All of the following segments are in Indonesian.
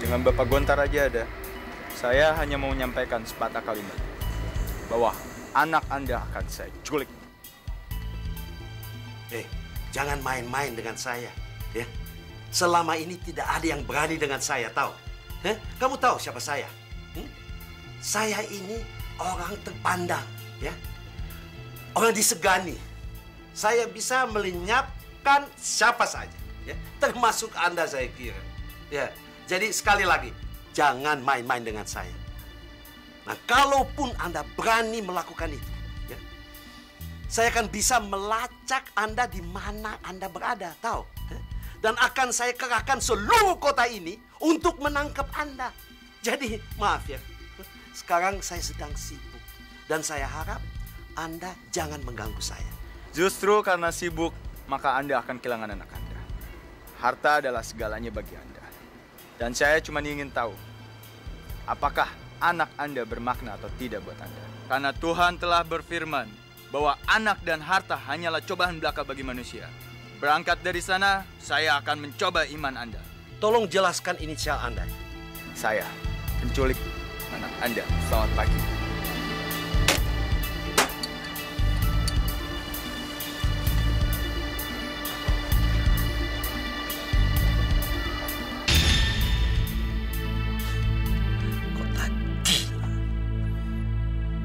Dengan Bapak Gontar aja ada. Saya hanya mau menyampaikan sepatah kalimat bahwa anak Anda akan saya culik. Jangan main-main dengan saya, ya. Selama ini tidak ada yang berani dengan saya, tahu? Kamu tahu siapa saya? Saya ini orang terpandang, ya. Orang disegani. Saya bisa melenyapkan siapa saja, ya. Termasuk Anda, saya kira. Ya. Jadi sekali lagi, jangan main-main dengan saya. Nah, kalaupun Anda berani melakukan itu, ya, saya akan bisa melacak Anda di mana Anda berada, tahu? Dan akan saya kerahkan seluruh kota ini untuk menangkap Anda. Jadi, maaf ya, sekarang saya sedang sibuk. Dan saya harap Anda jangan mengganggu saya. Justru karena sibuk, maka Anda akan kehilangan anak Anda. Harta adalah segalanya bagi Anda. Dan saya cuma ingin tahu, apakah anak Anda bermakna atau tidak buat Anda. Karena Tuhan telah berfirman bahwa anak dan harta hanyalah cobaan belaka bagi manusia. Berangkat dari sana, saya akan mencoba iman Anda. Tolong jelaskan inisial Anda. Saya, penculik anak Anda. Selamat pagi.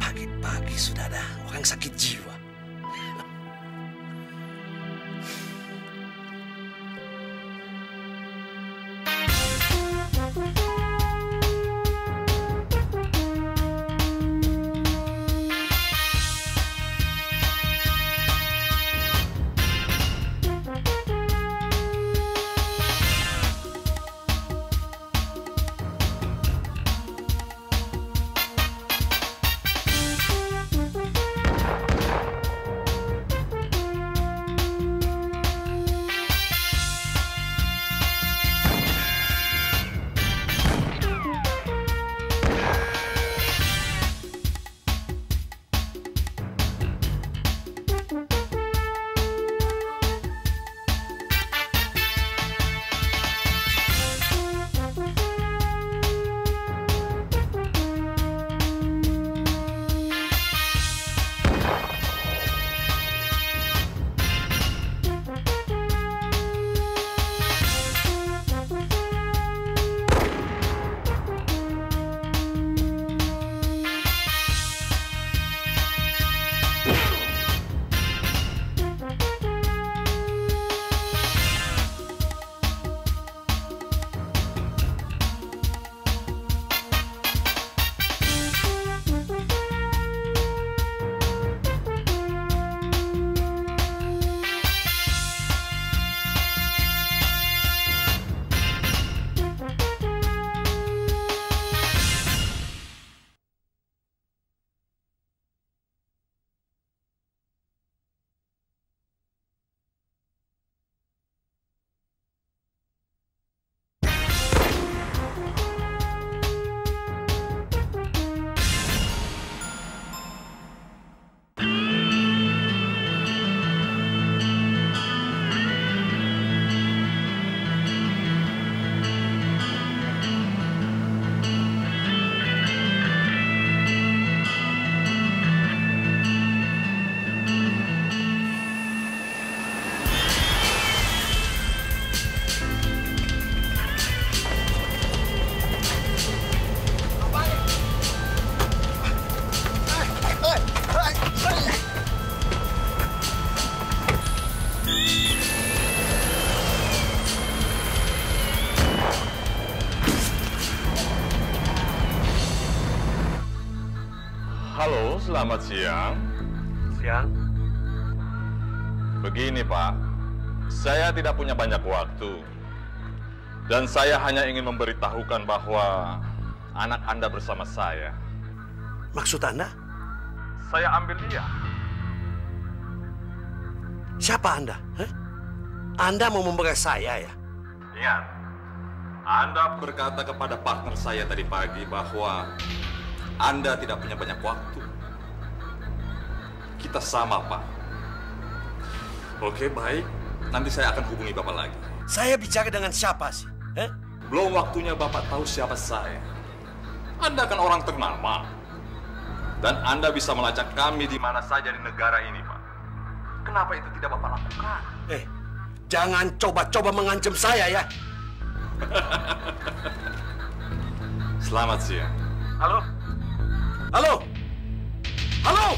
Pagi-pagi sudah ada orang sakit jiwa. Halo, selamat siang. Siang. Begini, Pak. Saya tidak punya banyak waktu. Dan saya hanya ingin memberitahukan bahwa anak Anda bersama saya. Maksud Anda? Saya ambil dia. Siapa Anda? Anda mau membela saya, ya? Ingat, Anda berkata kepada partner saya tadi pagi bahwa Anda tidak punya banyak waktu. Kita sama, Pak. Oke, baik. Nanti saya akan hubungi Bapak lagi. Saya bicara dengan siapa sih? Belum waktunya Bapak tahu siapa saya. Anda kan orang ternama. Dan Anda bisa melacak kami di mana saja di negara ini, Pak. Kenapa itu tidak Bapak lakukan? Jangan coba-coba mengancam saya ya. Selamat siang. Halo? Halo? Halo?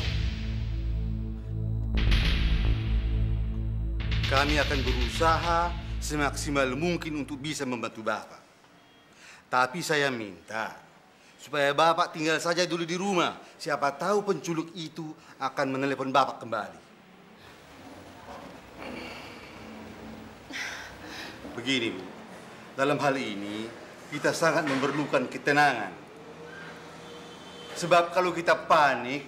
Kami akan berusaha semaksimal mungkin untuk bisa membantu Bapak. Tapi saya minta supaya Bapak tinggal saja dulu di rumah. Siapa tahu penculik itu akan menelepon Bapak kembali. Begini, Bu. Dalam hal ini, kita sangat memerlukan ketenangan. Sebab kalau kita panik,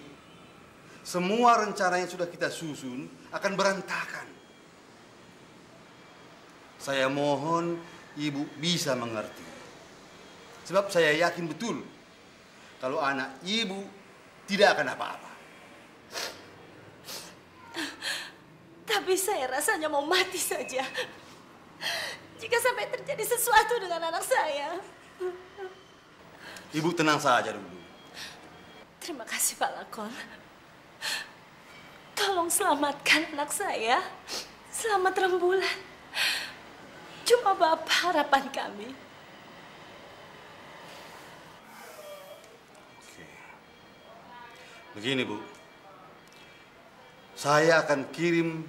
semua rencana yang sudah kita susun akan berantakan. Saya mohon Ibu bisa mengerti. Sebab saya yakin betul kalau anak Ibu tidak akan apa-apa. Tapi saya rasanya mau mati saja. Jika sampai terjadi sesuatu dengan anak saya. Ibu tenang saja dulu. Terima kasih Pak Lakon. Tolong selamatkan anak saya. Selamat rembulan. Cuma Bapak harapan kami. Oke. Begini, Bu. Saya akan kirim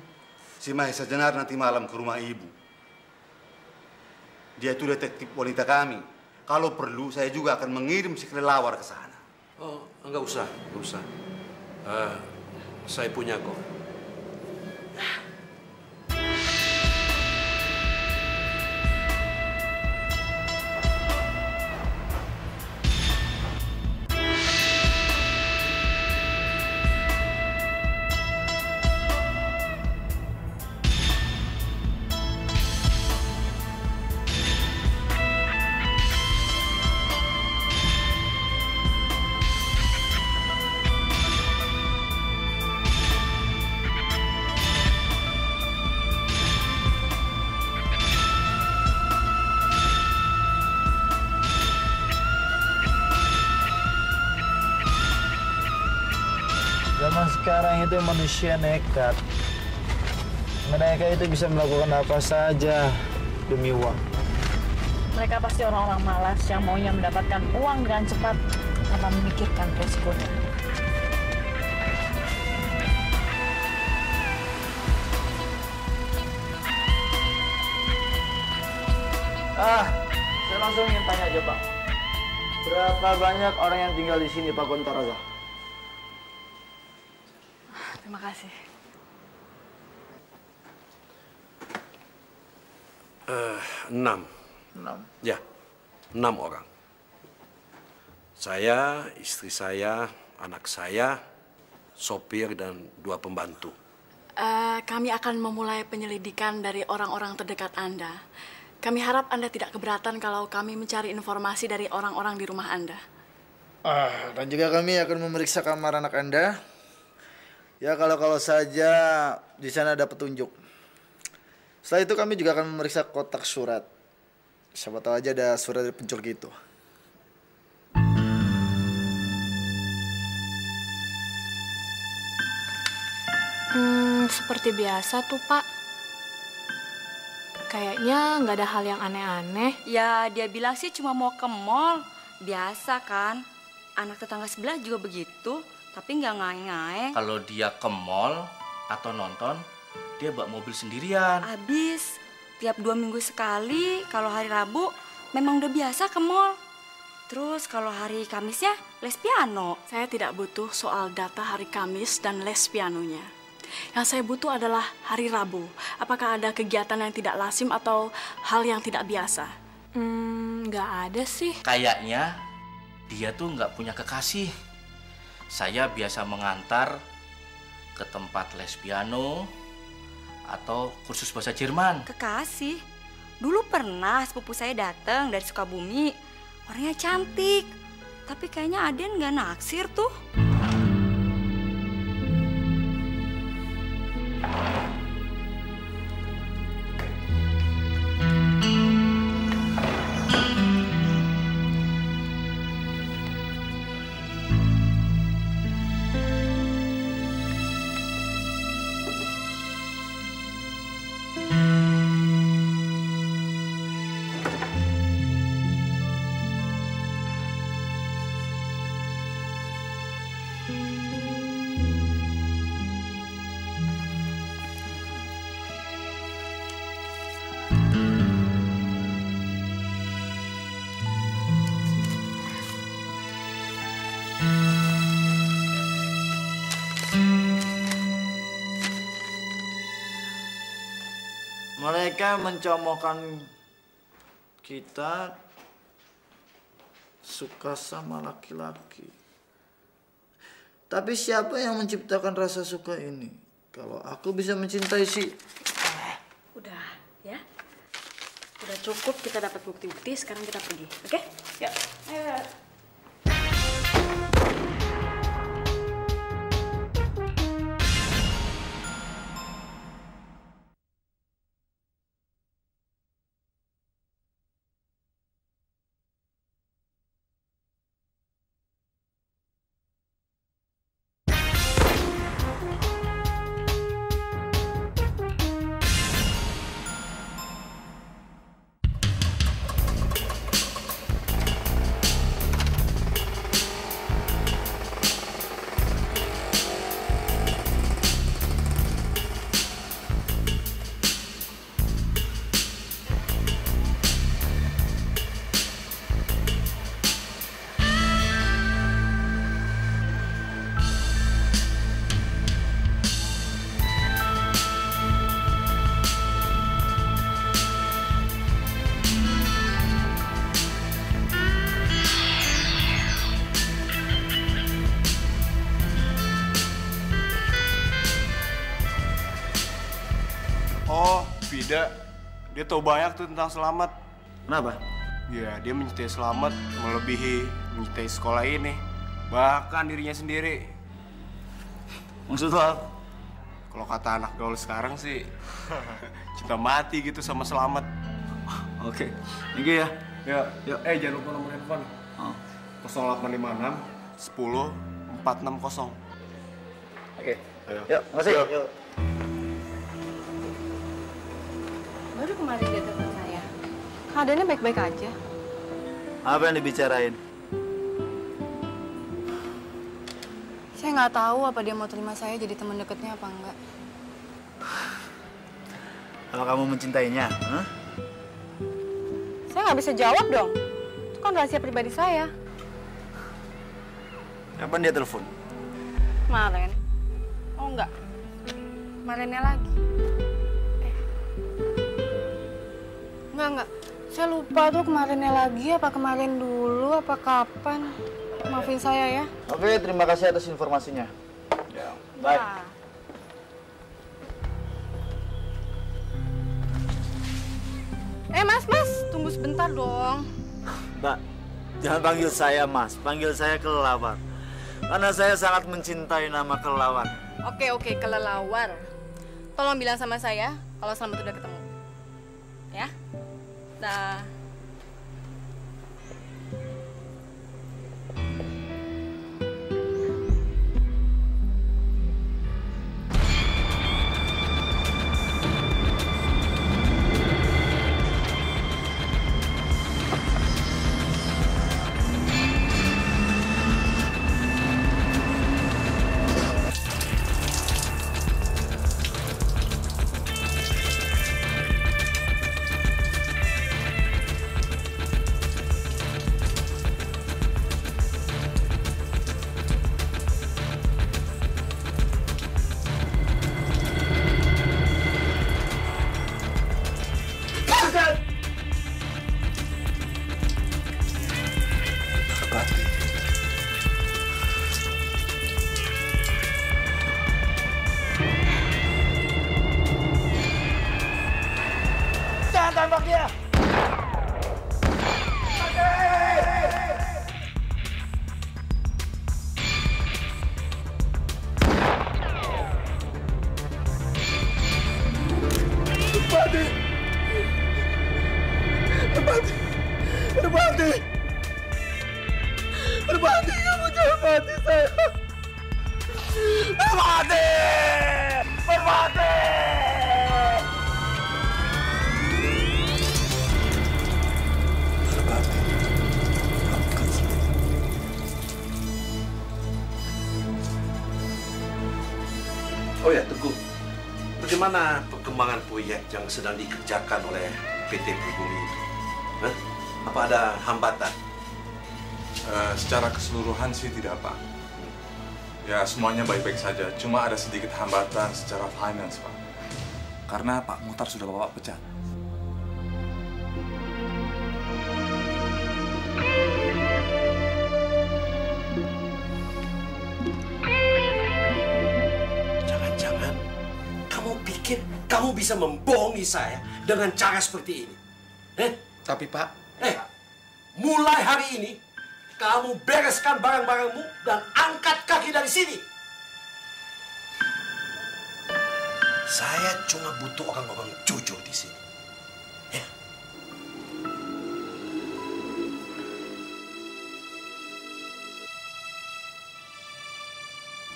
si Mahesa Jenar nanti malam ke rumah Ibu. Dia itu detektif wanita kami. Kalau perlu, saya juga akan mengirim si kelelawar ke sana. Oh, enggak usah, enggak usah. Saya punya kok. Zaman sekarang itu manusia nekat. Mereka itu bisa melakukan apa saja demi uang. Mereka pasti orang-orang malas yang maunya mendapatkan uang dengan cepat tanpa memikirkan resikonya. Saya langsung ingin tanya aja, Pak. Berapa banyak orang yang tinggal di sini, Pak Gontaraga? Terima kasih. 6. 6. Ya, 6 orang. Saya, istri saya, anak saya, sopir, dan 2 pembantu. Kami akan memulai penyelidikan dari orang-orang terdekat Anda. Kami harap Anda tidak keberatan kalau kami mencari informasi dari orang-orang di rumah Anda. Dan juga kami akan memeriksa kamar anak Anda. Ya, kalau saja di sana ada petunjuk. Setelah itu kami juga akan memeriksa kotak surat. Siapa tahu aja ada surat dari penculik itu. Seperti biasa tuh, Pak. Kayaknya nggak ada hal yang aneh-aneh. Ya, dia bilang sih cuma mau ke mall. Biasa kan? Anak tetangga sebelah juga begitu, tapi nggak ngaeng-ngaeng. Kalau dia ke mall atau nonton, dia bawa mobil sendirian. Abis, tiap 2 minggu sekali, kalau hari Rabu memang udah biasa ke mall. Terus kalau hari Kamisnya les piano. Saya tidak butuh soal data hari Kamis dan les pianonya. Yang saya butuh adalah hari Rabu. Apakah ada kegiatan yang tidak lazim atau hal yang tidak biasa? Nggak ada sih. Kayaknya dia tuh nggak punya kekasih. Saya biasa mengantar ke tempat les piano atau kursus bahasa Jerman. Kekasih? Dulu pernah sepupu saya datang dari Sukabumi. Orangnya cantik. Tapi kayaknya Aden nggak naksir tuh. Mereka mencomokkan kita suka sama laki-laki. Tapi siapa yang menciptakan rasa suka ini? Kalau aku bisa mencintai si... Udah, ya. Udah cukup kita dapat bukti-bukti, sekarang kita pergi. Oke? Yuk. Ayo. Vida, dia tahu banyak tuh tentang Selamat. Kenapa? Ya, dia mencintai Selamat melebihi mencintai sekolah ini. Bahkan dirinya sendiri. Maksud lo apa? Kalau kata anak gaul sekarang sih, cinta mati gitu sama Selamat. Oke, thank you ya. Ya, jangan lupa nomor handphone. 0856 10 460. Oke. Ayo. Yuk, makasih. Yuk. Baru kemarin dia telepon saya. Keadaannya baik-baik aja. Apa yang dibicarain? Saya nggak tahu apa dia mau terima saya jadi teman dekatnya apa enggak. Apa kamu mencintainya? Huh? Saya nggak bisa jawab dong. Itu kan rahasia pribadi saya. Kapan dia telepon? Kemarin. Oh enggak. Kemarinnya lagi. Enggak. Saya lupa tuh kemarinnya lagi, apa kemarin dulu, apa kapan. Maafin saya ya. Oke, terima kasih atas informasinya. Ya, bye. Mas, tunggu sebentar dong. Mbak, jangan panggil saya Mas, panggil saya Kelelawar. Karena saya sangat mencintai nama Kelelawar. Oke, Kelelawar. Tolong bilang sama saya kalau Selamat udah ketemu. Ya? Dah. Tembak dia! Berbati, kamu jangan mati saya. Berbati! Berbati! Oh ya, Teguh. Bagaimana perkembangan proyek yang sedang dikerjakan oleh PT Pribumi itu? Hah? Apa ada hambatan? Secara keseluruhan sih tidak, Pak. Ya, semuanya baik-baik saja. Cuma ada sedikit hambatan secara finance, Pak. Karena Pak Muhtar sudah Bapak pecat. Jangan-jangan kamu pikir kamu bisa membohongi saya dengan cara seperti ini? Tapi Pak... mulai hari ini, kamu bereskan barang-barangmu dan angkat kaki dari sini. Saya cuma butuh orang-orang jujur di sini. Ya.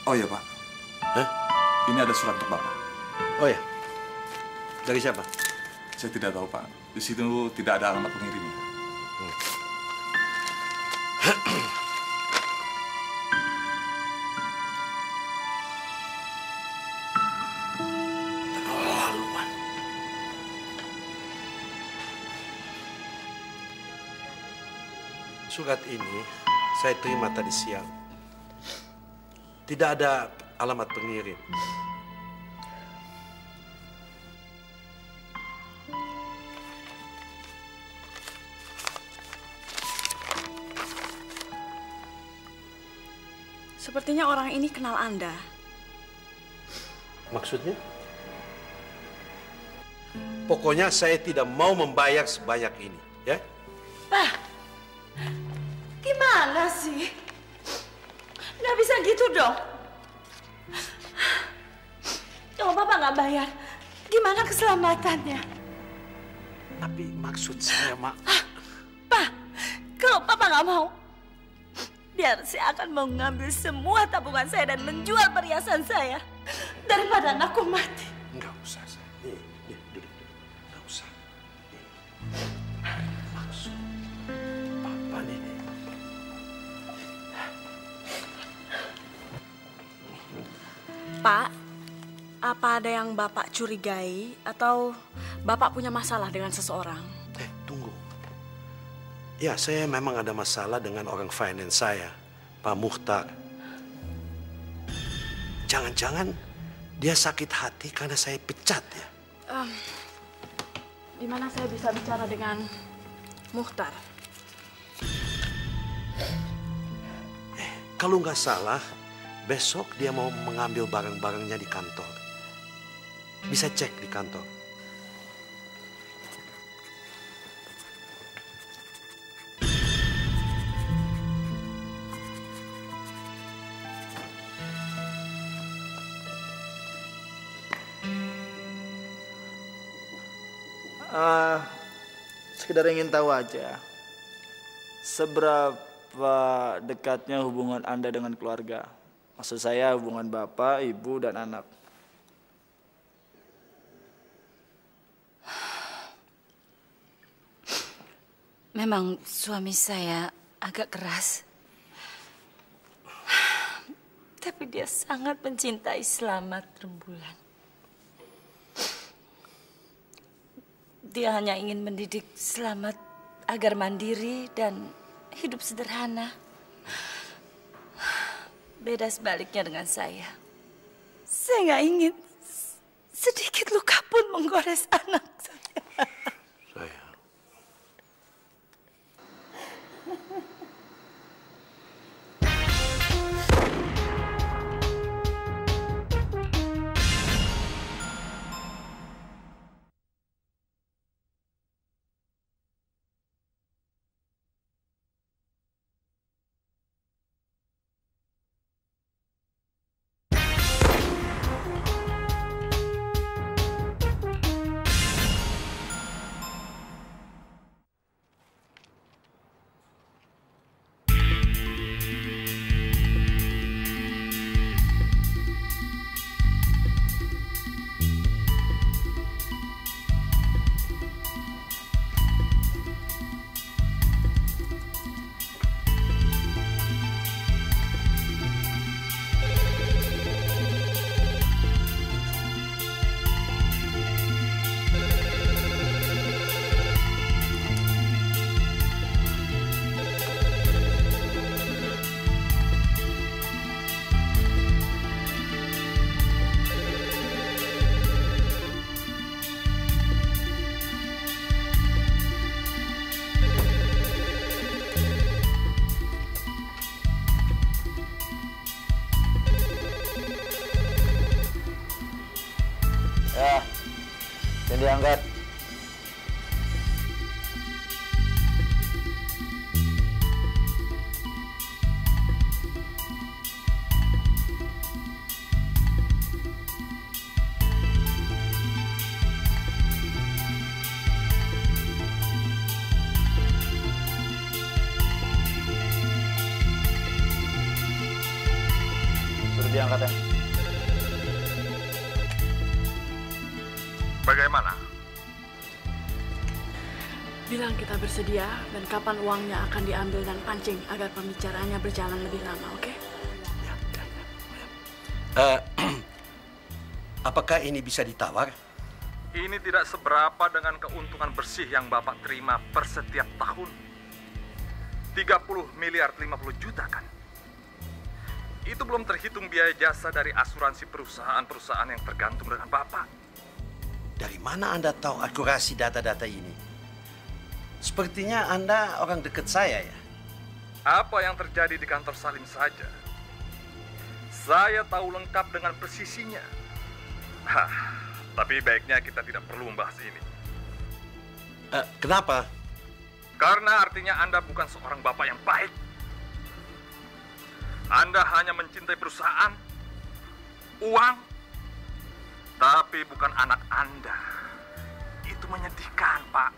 Oh iya, Pak. Ini ada surat untuk Bapak. Oh ya? Dari siapa? Saya tidak tahu, Pak. Di situ tidak ada alamat pengirimnya. Terlaluan. Surat ini saya terima tadi siang. Tidak ada alamat pengirim. Sepertinya orang ini kenal Anda. Maksudnya? Pokoknya saya tidak mau membayar sebanyak ini, ya? Pak, gimana sih? Nggak bisa gitu dong. Kalau Bapak nggak bayar, gimana keselamatannya? Tapi maksud saya, Mak... Pak, kalau Papa nggak mau, biar saya akan mengambil semua tabungan saya dan menjual perhiasan saya daripada anakku mati. Enggak usah, saya. Nih, duduk. Enggak usah. Maksud Papa nih. Pak, apa ada yang Bapak curigai atau Bapak punya masalah dengan seseorang? Tunggu. Ya, saya memang ada masalah dengan orang finance saya, Pak Muhtar. Jangan-jangan dia sakit hati karena saya pecat ya? Di mana saya bisa bicara dengan Muhtar? Kalau nggak salah, besok dia mau mengambil barang-barangnya di kantor. Bisa cek di kantor. Sekedar ingin tahu aja, seberapa dekatnya hubungan Anda dengan keluarga? Maksud saya hubungan Bapak, Ibu, dan anak. Memang suami saya agak keras. Tapi dia sangat mencintai Slamet Rembulan. Dia hanya ingin mendidik Slamet agar mandiri dan hidup sederhana. Beda sebaliknya dengan saya. Saya nggak ingin sedikit luka pun menggores anak saya. Ya, dan diangkat. Suruh diangkat ya. Bagaimana? Bilang kita bersedia dan kapan uangnya akan diambil dan pancing agar pembicaraannya berjalan lebih lama, oke? Apakah ini bisa ditawar? Ini tidak seberapa dengan keuntungan bersih yang Bapak terima per setiap tahun. 30 miliar 50 juta kan? Itu belum terhitung biaya jasa dari asuransi perusahaan-perusahaan yang tergantung dengan Bapak. Dari mana Anda tahu akurasi data-data ini? Sepertinya Anda orang dekat saya ya? Apa yang terjadi di kantor Salim saja, saya tahu lengkap dengan presisinya. Tapi baiknya kita tidak perlu membahas ini. Kenapa? Karena artinya Anda bukan seorang bapak yang baik. Anda hanya mencintai perusahaan, uang, tapi bukan anak Anda. Itu menyedihkan, Pak.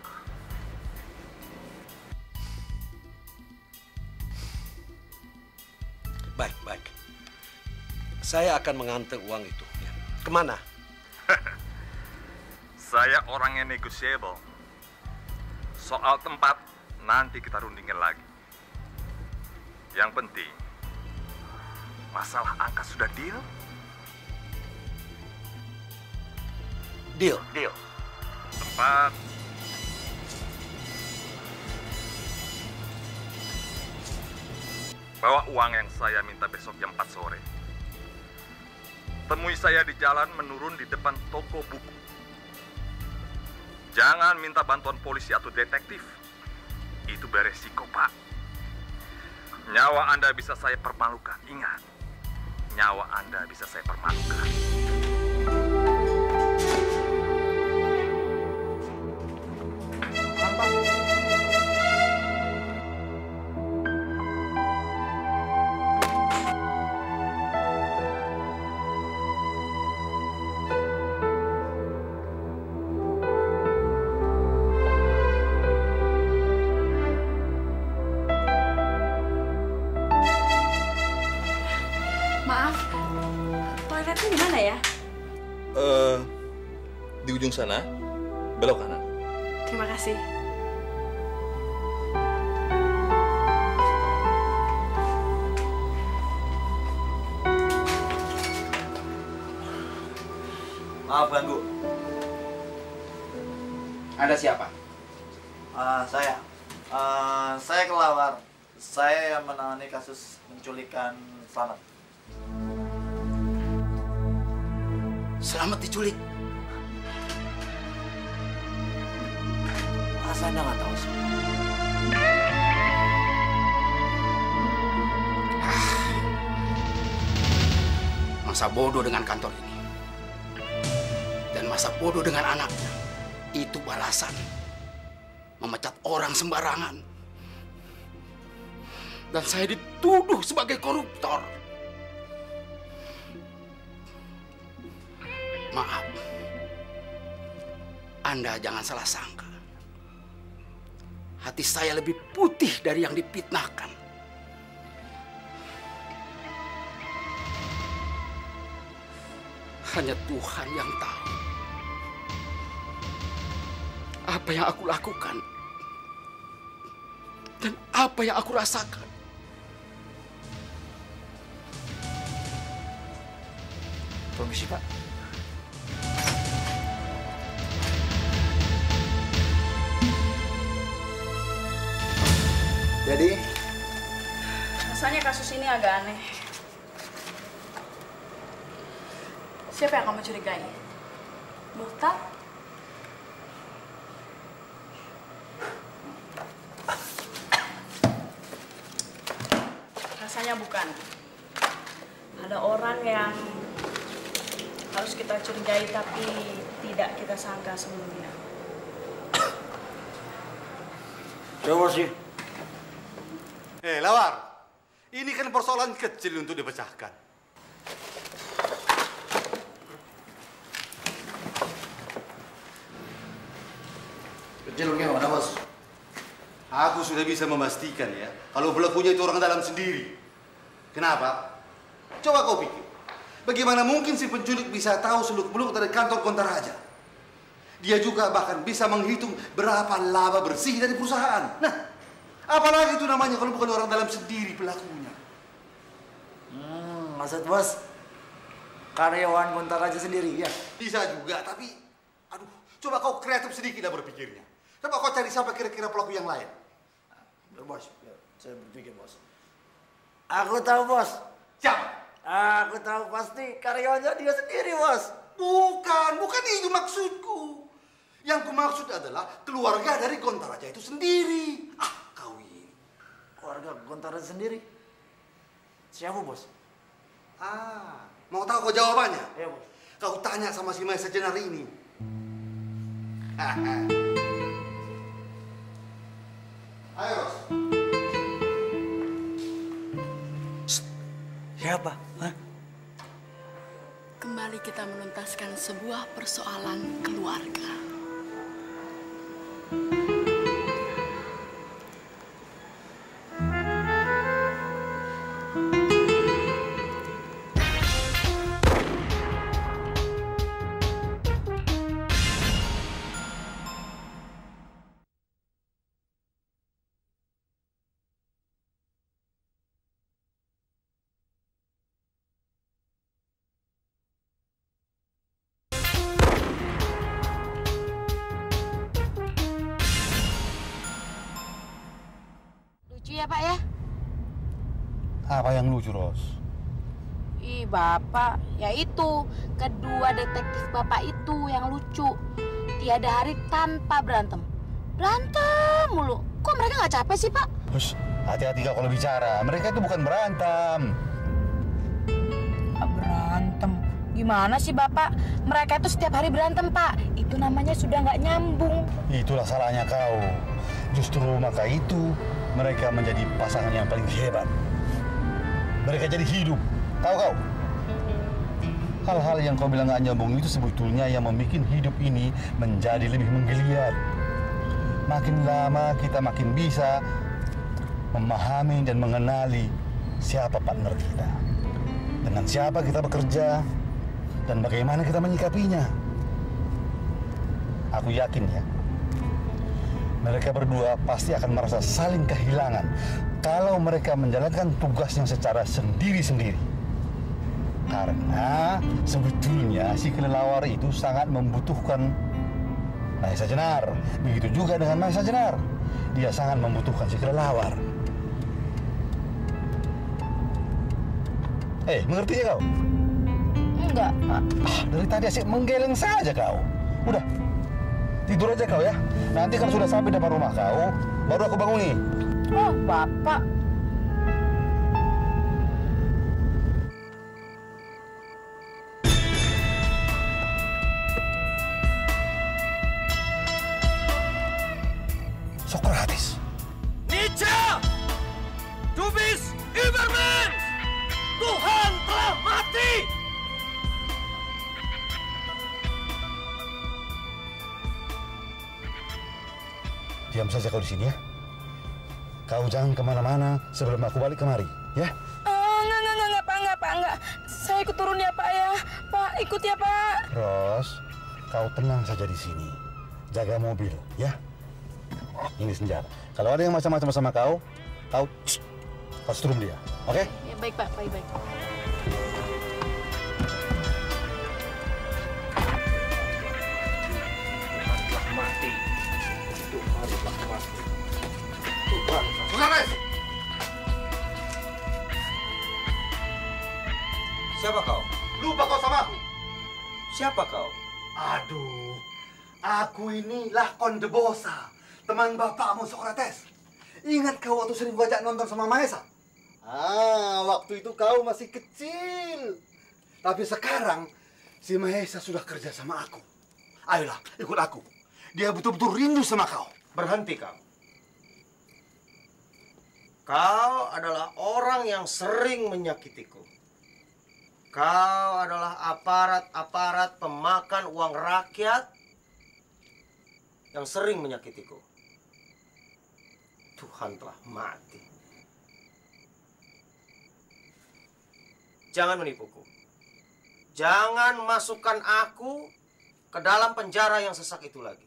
Baik. Saya akan mengantar uang itu. Ya. Kemana? Saya orang yang negotiable. Soal tempat, nanti kita rundingin lagi. Yang penting, masalah angka sudah deal? Deal. Tempat. Bawa uang yang saya minta besok jam 4 sore. Temui saya di jalan menurun di depan toko buku. Jangan minta bantuan polisi atau detektif. Itu beresiko, Pak. Nyawa Anda bisa saya permalukan. Ingat, nyawa Anda bisa saya permalukan. Maaf, toiletnya di mana ya? Di ujung sana, belok kanan. Terima kasih. Maaf ganggu. Anda siapa? Saya kelawar. Saya yang menangani kasus penculikan Slamet. Selamat diculik. Masa Anda nggak tahu sih? Masa bodoh dengan kantor ini. Dan masa bodoh dengan anaknya. Itu balasan. Memecat orang sembarangan. Dan saya dituduh sebagai koruptor. Maaf. Anda jangan salah sangka. Hati saya lebih putih dari yang difitnahkan. Hanya Tuhan yang tahu apa yang aku lakukan dan apa yang aku rasakan. Permisi, Pak. Jadi, Rasanya kasus ini agak aneh. Siapa yang kamu curigai? Muhtar? Rasanya bukan. Ada orang yang harus kita curigai tapi tidak kita sangka sebelumnya. Coba sih. Lawar, ini kan persoalan kecil untuk dipecahkan. Kecil gimana, Bos? Aku sudah bisa memastikan ya, kalau pelakunya itu orang dalam sendiri. Kenapa? Coba kau pikir, bagaimana mungkin si penculik bisa tahu seluk-beluk dari kantor Kontaraja? Dia juga bahkan bisa menghitung berapa laba bersih dari perusahaan. Nah, apalagi itu namanya kalau bukan orang dalam sendiri pelakunya. Maksud Bos, karyawan Kontaraja sendiri ya? Bisa juga, tapi aduh, coba kau kreatif sedikit lah berpikirnya. Coba kau cari siapa kira-kira pelaku yang lain. Bos, saya berpikir, Bos. Aku tahu, Bos. Siapa? Aku tahu pasti karyawannya dia sendiri, Bos. Bukan itu maksudku. Yang kumaksud adalah keluarga dari Kontaraja itu sendiri. Kau ini. Keluarga Kontaraja sendiri? Siapa, Bos? Mau tahu kau jawabannya? Iya, Bos. Kau tanya sama si Maesa Jenar ini. Ayo, Ros. Siapa? Kembali kita menuntaskan sebuah persoalan keluarga. Lucu ya, Pak ya? Apa yang lucu, Ros? Ih, Bapak, ya itu. Kedua detektif Bapak itu yang lucu. Tiada hari tanpa berantem. Berantem mulu. Kok mereka nggak capek sih, Pak? Terus, hati-hati kau kalau bicara. Mereka itu bukan berantem. Berantem? Gimana sih, Bapak? Mereka itu setiap hari berantem, Pak. Itu namanya sudah nggak nyambung. Itulah salahnya kau. Justru maka itu mereka menjadi pasangan yang paling hebat. Mereka jadi hidup. Tahu kau? Hal-hal yang kau bilang gak nyambung itu sebetulnya yang membuat hidup ini menjadi lebih menggeliat. Makin lama kita makin bisa memahami dan mengenali siapa partner kita. Dengan siapa kita bekerja dan bagaimana kita menyikapinya. Aku yakin ya, mereka berdua pasti akan merasa saling kehilangan kalau mereka menjalankan tugasnya secara sendiri-sendiri. Karena sebetulnya si kelelawar itu sangat membutuhkan Maesa Jenar. Begitu juga dengan Maesa Jenar. Dia sangat membutuhkan si kelelawar. Mengerti ya kau? Enggak, Pak. Dari tadi asik menggeleng saja kau. Udah, tidur aja kau ya. Nanti kalau sudah sampai depan rumah kau, baru aku banguni. Oh, Bapak. Sokrates. Nietzsche! Du bist Übermensch! Tuhan telah mati! Diam saja kau di sini ya. Kau jangan kemana-mana sebelum aku balik kemari, ya? Enggak, Pak. Saya ikut turun ya, Pak ya. Pak, ikut ya, Pak. Ros, kau tenang saja di sini. Jaga mobil, ya? Ini senjata. Kalau ada yang macam-macam sama kau setrum dia, oke? Ya, baik, Pak. Baik. Sokrates! Siapa kau? Lupa kau sama aku? Siapa kau? Aduh, aku inilah Konde Bosa, teman bapakmu Sokrates. Ingat kau waktu sering gua ajak nonton sama Maesa? Waktu itu kau masih kecil. Tapi sekarang si Maesa sudah kerja sama aku. Ayolah, ikut aku. Dia betul-betul rindu sama kau. Berhenti kau. Kau adalah orang yang sering menyakitiku. Kau adalah aparat-aparat pemakan uang rakyat yang sering menyakitiku. Tuhan telah mati. Jangan menipuku. Jangan masukkan aku ke dalam penjara yang sesak itu lagi.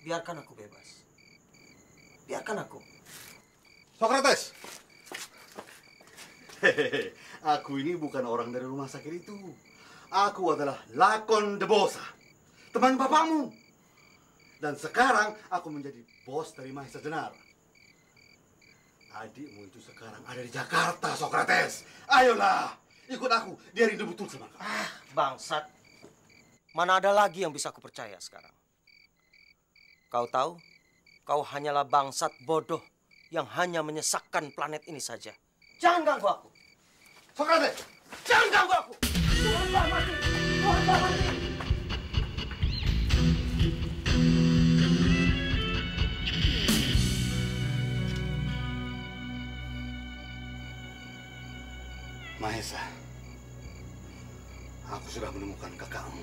Biarkan aku bebas. Biarkan aku. Sokrates! Hehehe, aku ini bukan orang dari rumah sakit itu. Aku adalah Lakon Debosa, teman bapakmu. Dan sekarang aku menjadi bos dari Mahesa Jenar. Adikmu itu sekarang ada di Jakarta, Sokrates. Ayolah, ikut aku. Dia rindu betul sama kau. Bangsat. Mana ada lagi yang bisa aku percaya sekarang? Kau tahu, kau hanyalah bangsat bodoh yang hanya menyesakkan planet ini saja. Jangan ganggu aku. Sokrates! Jangan ganggu aku. Tuhan telah mati. Tuhan telah mati. Mahesa, aku sudah menemukan kakakmu.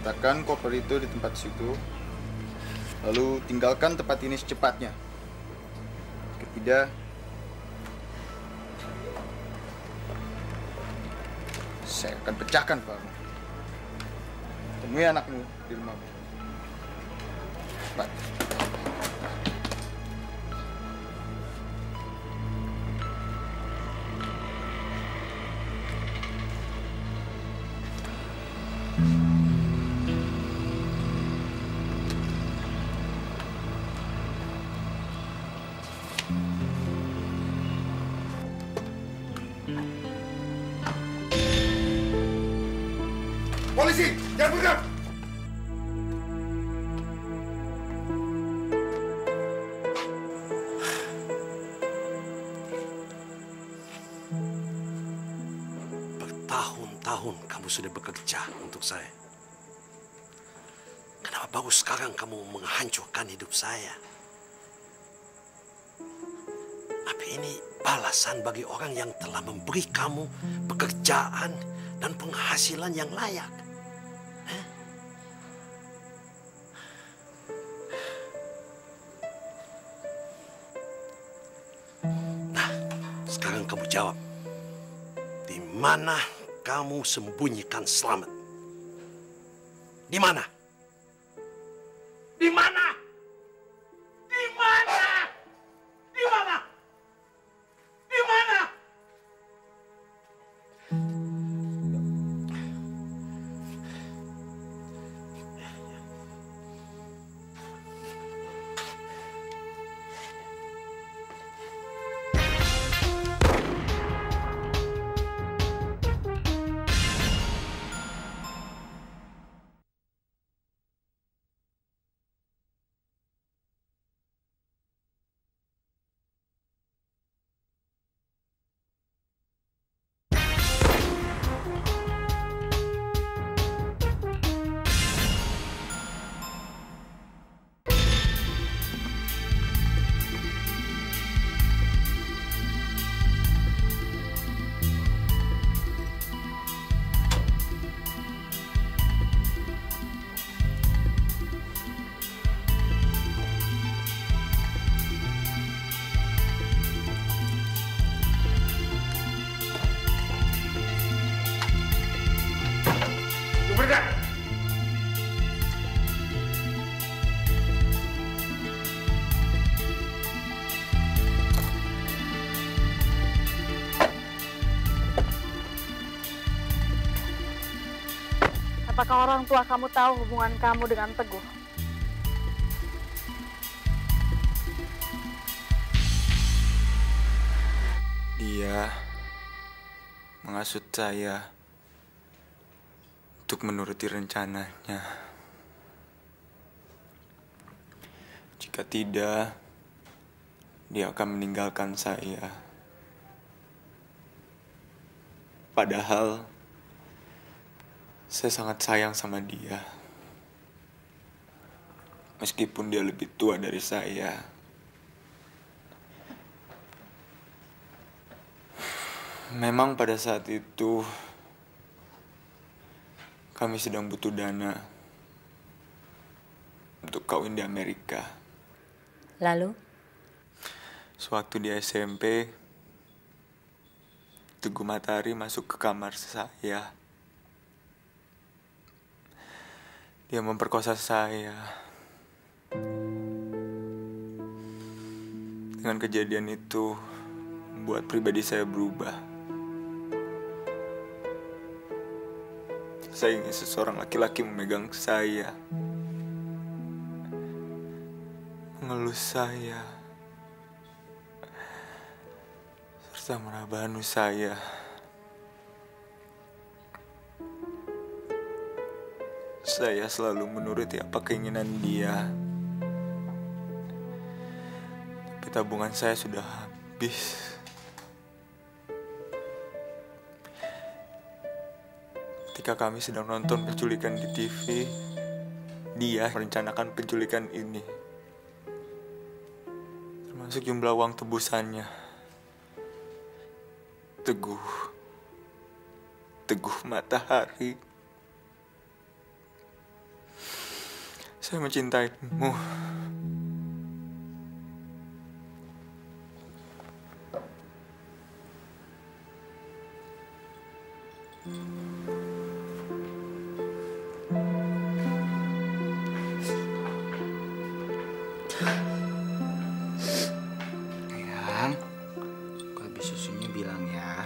Letakkan koper itu di tempat situ, lalu tinggalkan tempat ini secepatnya. Jika tidak, saya akan pecahkan kepalamu. Temui anakmu di rumahmu. Cepat. Polisi, jangan bergerak! Bertahun-tahun kamu sudah bekerja untuk saya. Kenapa baru sekarang kamu menghancurkan hidup saya? Apa ini balasan bagi orang yang telah memberi kamu pekerjaan dan penghasilan yang layak? Nah, sekarang kamu jawab. Di mana kamu sembunyikan Slamet? Di mana? Di mana? Di mana? Di mana? Di mana? Apakah orang tua kamu tahu hubungan kamu dengan Teguh? Dia menghasut saya untuk menuruti rencananya. Jika tidak, dia akan meninggalkan saya. Padahal saya sangat sayang sama dia. Meskipun dia lebih tua dari saya. Memang pada saat itu kami sedang butuh dana untuk kawin di Amerika. Lalu? Sewaktu di SMP, Teguh Matahari masuk ke kamar saya. Dia memperkosa saya. Dengan kejadian itu, membuat pribadi saya berubah. Saya ingin seseorang laki-laki memegang saya, mengelus saya, serta meraba anu saya. Saya selalu menuruti apa keinginan dia. Tapi tabungan saya sudah habis. Ketika kami sedang nonton penculikan di TV, dia merencanakan penculikan ini. Termasuk jumlah uang tebusannya. Teguh Matahari. Saya mencintaimu. Sayang, kalau habis susunya bilang ya.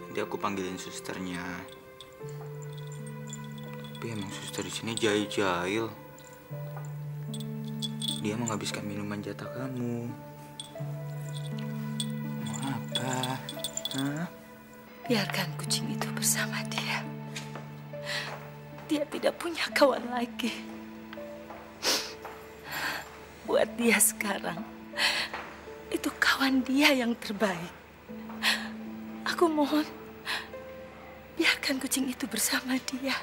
Nanti aku panggilin susternya. Tapi emang suster di sini jahil-jahil. Dia menghabiskan minuman jatah kamu. Mau apa? Hah? Biarkan kucing itu bersama dia. dia tidak punya kawan lagi. Buat dia sekarang, itu kawan dia yang terbaik. Aku mohon, biarkan kucing itu bersama dia.